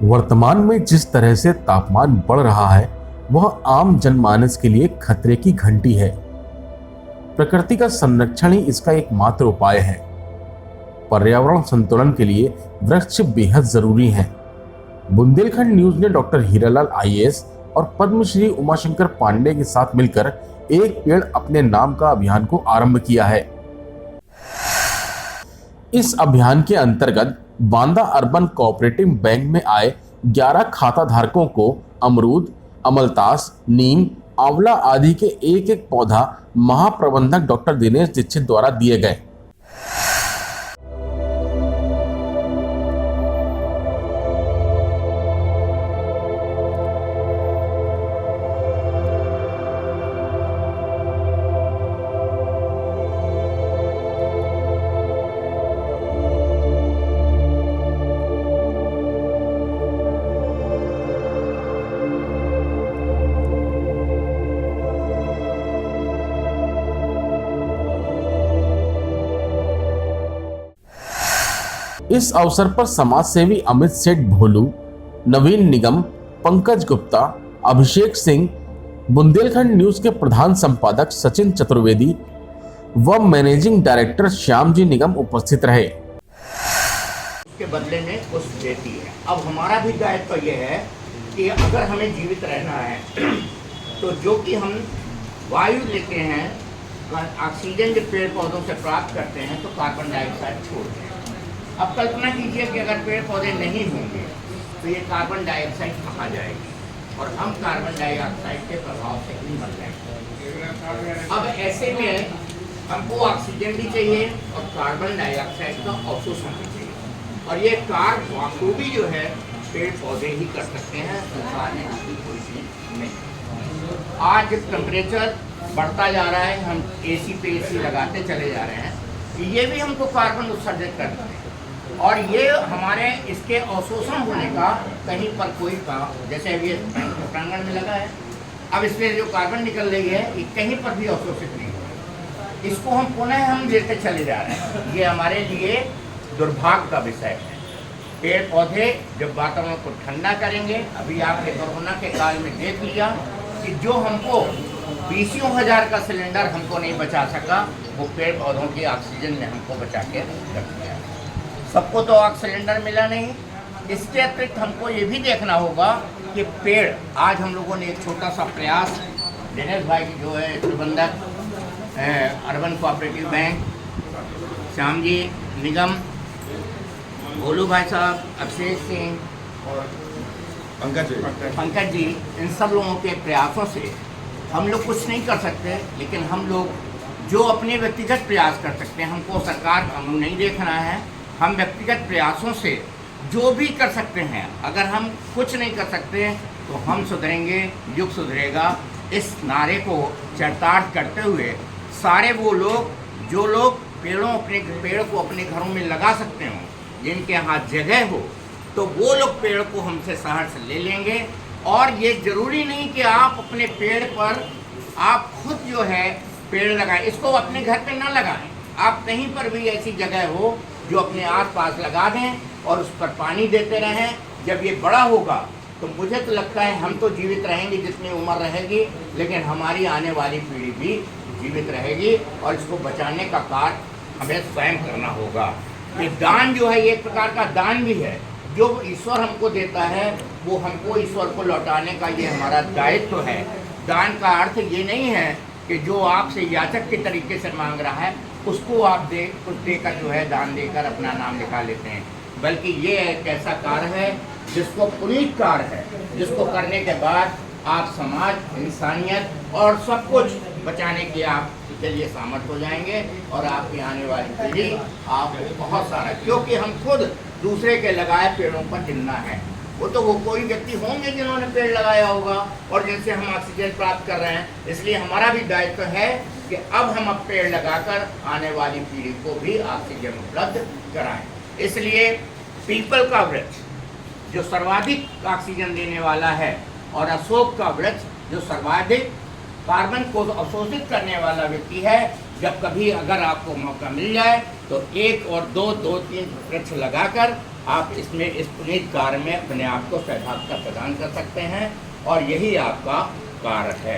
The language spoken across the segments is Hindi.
वर्तमान में जिस तरह से तापमान बढ़ रहा है वह आम जनमानस के लिए खतरे की घंटी है। प्रकृति का संरक्षण ही इसका एकमात्र उपाय है। पर्यावरण संतुलन के लिए वृक्ष बेहद जरूरी हैं। बुंदेलखंड न्यूज ने डॉक्टर हीरालाल आईएएस और पद्मश्री उमाशंकर पांडे के साथ मिलकर एक पेड़ अपने नाम का अभियान को आरंभ किया है। इस अभियान के अंतर्गत बांदा अर्बन कोऑपरेटिव बैंक में आए 11 खाता धारकों को अमरूद, अमलतास, नीम, आंवला आदि के एक एक पौधा महाप्रबंधक डॉक्टर दिनेश दीक्षित द्वारा दिए गए। इस अवसर पर समाज सेवी अमित सेठ भोलू, नवीन निगम, पंकज गुप्ता, अभिषेक सिंह, बुंदेलखंड न्यूज के प्रधान संपादक सचिन चतुर्वेदी व मैनेजिंग डायरेक्टर श्याम जी निगम उपस्थित रहे। के बदले में कुछ देती है। अब हमारा भी दायित्व तो यह है कि अगर हमें जीवित रहना है तो जो कि हम वायु लेते हैं, ऑक्सीजन जो पेड़ पौधों से प्राप्त करते हैं, तो कार्बन डाइऑक्साइड छोड़ते हैं। अब कल्पना कीजिए कि अगर पेड़ पौधे नहीं होंगे तो ये कार्बन डाइऑक्साइड कहाँ जाएगी और हम कार्बन डाइऑक्साइड के प्रभाव से ही मर जाएंगे। अब ऐसे में हमको ऑक्सीजन भी चाहिए और कार्बन डाइऑक्साइड का अवशोषण भी चाहिए, और ये कार्य बखूबी जो है पेड़ पौधे ही कर सकते हैं, संसार में इसकी कोई चीज नहीं। आज टेम्परेचर बढ़ता जा रहा है, हम एसी पे एसी लगाते चले जा रहे हैं, ये भी हमको कार्बन उत्सर्जित करते हैं, और ये हमारे इसके अवशोषण होने का कहीं पर कोई जैसे अभी प्रांगण में लगा है, अब इसमें जो कार्बन निकल रही है ये कहीं पर भी अवशोषित नहीं हो रही। इसको हम पुनः हम लेते चले जा रहे हैं। ये हमारे लिए दुर्भाग्य का विषय है। पेड़ पौधे जब वातावरण को ठंडा करेंगे, अभी आपने कोरोना के काल में देख लिया कि जो हमको 20,000 का सिलेंडर हमको नहीं बचा सका, वो पेड़ पौधों की ऑक्सीजन ने हमको बचा के रख दिया। सबको तो ऑक्सीजन सिलेंडर मिला नहीं। इसके अतिरिक्त हमको ये भी देखना होगा कि पेड़, आज हम लोगों ने एक छोटा सा प्रयास, दिनेश भाई जो है प्रबंधक urban cooperative bank, Shyam ji निगम, भोलू भाई साहब, अभिषेक सिंह और पंकज जी, इन सब लोगों के प्रयासों से हम लोग कुछ नहीं कर सकते, लेकिन हम लोग जो अपने व्यक्तिगत प्रयास कर सकते हैं, हमको सरकार कानून नहीं देखना है, हम व्यक्तिगत प्रयासों से जो भी कर सकते हैं। अगर हम कुछ नहीं कर सकते तो हम सुधरेंगे, युग सुधरेगा, इस नारे को चरितार्थ करते हुए सारे वो लोग जो लोग पेड़ को अपने घरों में लगा सकते हों, जिनके यहाँ जगह हो, तो वो लोग पेड़ को हमसे शहर से ले लेंगे। और ये ज़रूरी नहीं कि आप अपने पेड़ पर आप खुद जो है पेड़ लगाएं, इसको अपने घर पे ना लगाएं। आप कहीं पर भी ऐसी जगह हो जो अपने आसपास लगा दें और उस पर पानी देते रहें। जब ये बड़ा होगा तो मुझे तो लगता है हम तो जीवित रहेंगे जितनी उम्र रहेगी, लेकिन हमारी आने वाली पीढ़ी भी जीवित रहेगी, और इसको बचाने का कार्य हमें स्वयं करना होगा। ये दान जो है, ये एक प्रकार का दान भी है। जो ईश्वर हमको देता है वो हमको ईश्वर को लौटाने का ये हमारा दायित्व है। दान का अर्थ ये नहीं है कि जो आपसे याचक के तरीके से मांग रहा है उसको आप कुछ देकर जो है दान देकर अपना नाम लिखा लेते हैं, बल्कि ये एक ऐसा कार्य है जिसको पुनीत कार्य है, जिसको करने के बाद आप समाज, इंसानियत और सब कुछ बचाने की आपके लिए सामर्थ्य हो जाएंगे, और आपकी आने वाली पीढ़ी आपको बहुत सारा, क्योंकि हम खुद दूसरे के लगाए पेड़ों पर जिंदा है। वो तो वो कोई व्यक्ति होंगे जिन्होंने पेड़ लगाया होगा और जिनसे हम ऑक्सीजन प्राप्त कर रहे हैं। इसलिए हमारा भी दायित्व है कि अब हम पेड़ लगाकर आने वाली पीढ़ी को भी ऑक्सीजन उपलब्ध कराएं। इसलिए पीपल का वृक्ष जो सर्वाधिक ऑक्सीजन देने वाला है, और अशोक का वृक्ष जो सर्वाधिक कार्बन को अवशोषित करने वाला व्यक्ति है, जब कभी अगर आपको मौका मिल जाए तो 1 और 2, 2-3 वृक्ष लगाकर आप इसमें इस पुनीत कार्य में अपने आप को सहभागिता प्रदान कर सकते हैं और यही आपका कार्य है।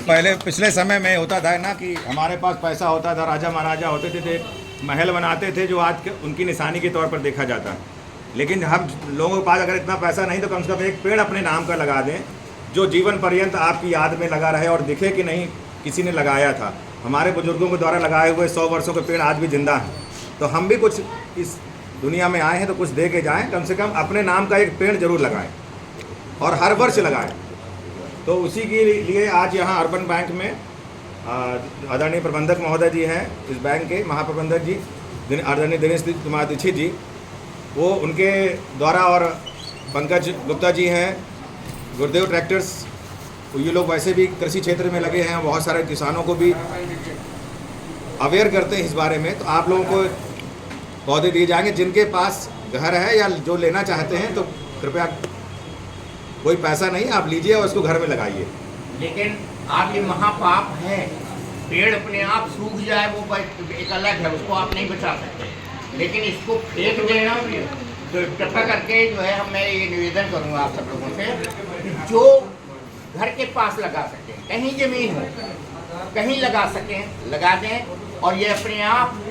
पहले पिछले समय में होता था ना कि हमारे पास पैसा होता था, राजा महाराजा होते थे महल बनाते थे जो आज उनकी निशानी के तौर पर देखा जाता है। लेकिन हम लोगों के पास अगर इतना पैसा नहीं तो कम से कम एक पेड़ अपने नाम का लगा दें जो जीवन पर्यंत आपकी याद में लगा रहे और दिखे कि नहीं किसी ने लगाया था। हमारे बुजुर्गों के द्वारा लगाए हुए 100 वर्षों के पेड़ आज भी जिंदा हैं। तो हम भी कुछ इस दुनिया में आए हैं तो कुछ दे के जाएँ, कम से कम अपने नाम का एक पेड़ जरूर लगाएं और हर वर्ष लगाएं। तो उसी के लिए आज यहाँ अर्बन बैंक में आदरणीय प्रबंधक महोदय जी हैं, इस बैंक के महाप्रबंधक जी आदरणीय दिनेश कुमार दीक्षित जी, वो उनके द्वारा, और पंकज गुप्ता जी हैं, गुरुदेव ट्रैक्टर्स, ये लोग वैसे भी कृषि क्षेत्र में लगे हैं, बहुत सारे किसानों को भी अवेयर करते हैं इस बारे में। तो आप लोगों को पौधे दिए जाएंगे, जिनके पास घर है या जो लेना चाहते हैं तो कृपया, कोई पैसा नहीं, आप लीजिए और उसको घर में लगाइए। लेकिन आप ये महापाप है, पेड़ अपने आप सूख जाए वो एक अलग है, उसको आप नहीं बचा सकते, लेकिन इसको फेंक देना तो कृपा करके जो है मैं ये निवेदन करूँगा आप सब लोगों से, जो घर के पास लगा सकें, कहीं ज़मीन हो कहीं लगा सकें लगा दें, और ये अपने आप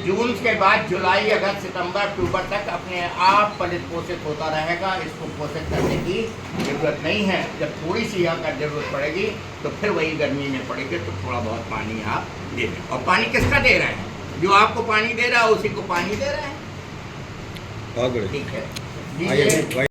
जून के बाद जुलाई, अगस्त, सितंबर, अक्टूबर तक अपने आप पलित पोषित होता रहेगा। इसको पोषित करने की ज़रूरत नहीं है। जब थोड़ी सी यहाँ का ज़रूरत पड़ेगी तो फिर वही गर्मी में पड़ेगी तो थोड़ा बहुत पानी आप दे दें। और पानी किसका दे रहे हैं? जो आपको पानी दे रहा है उसी को पानी दे रहे हैं। बहुत बढ़िया। ठीक है।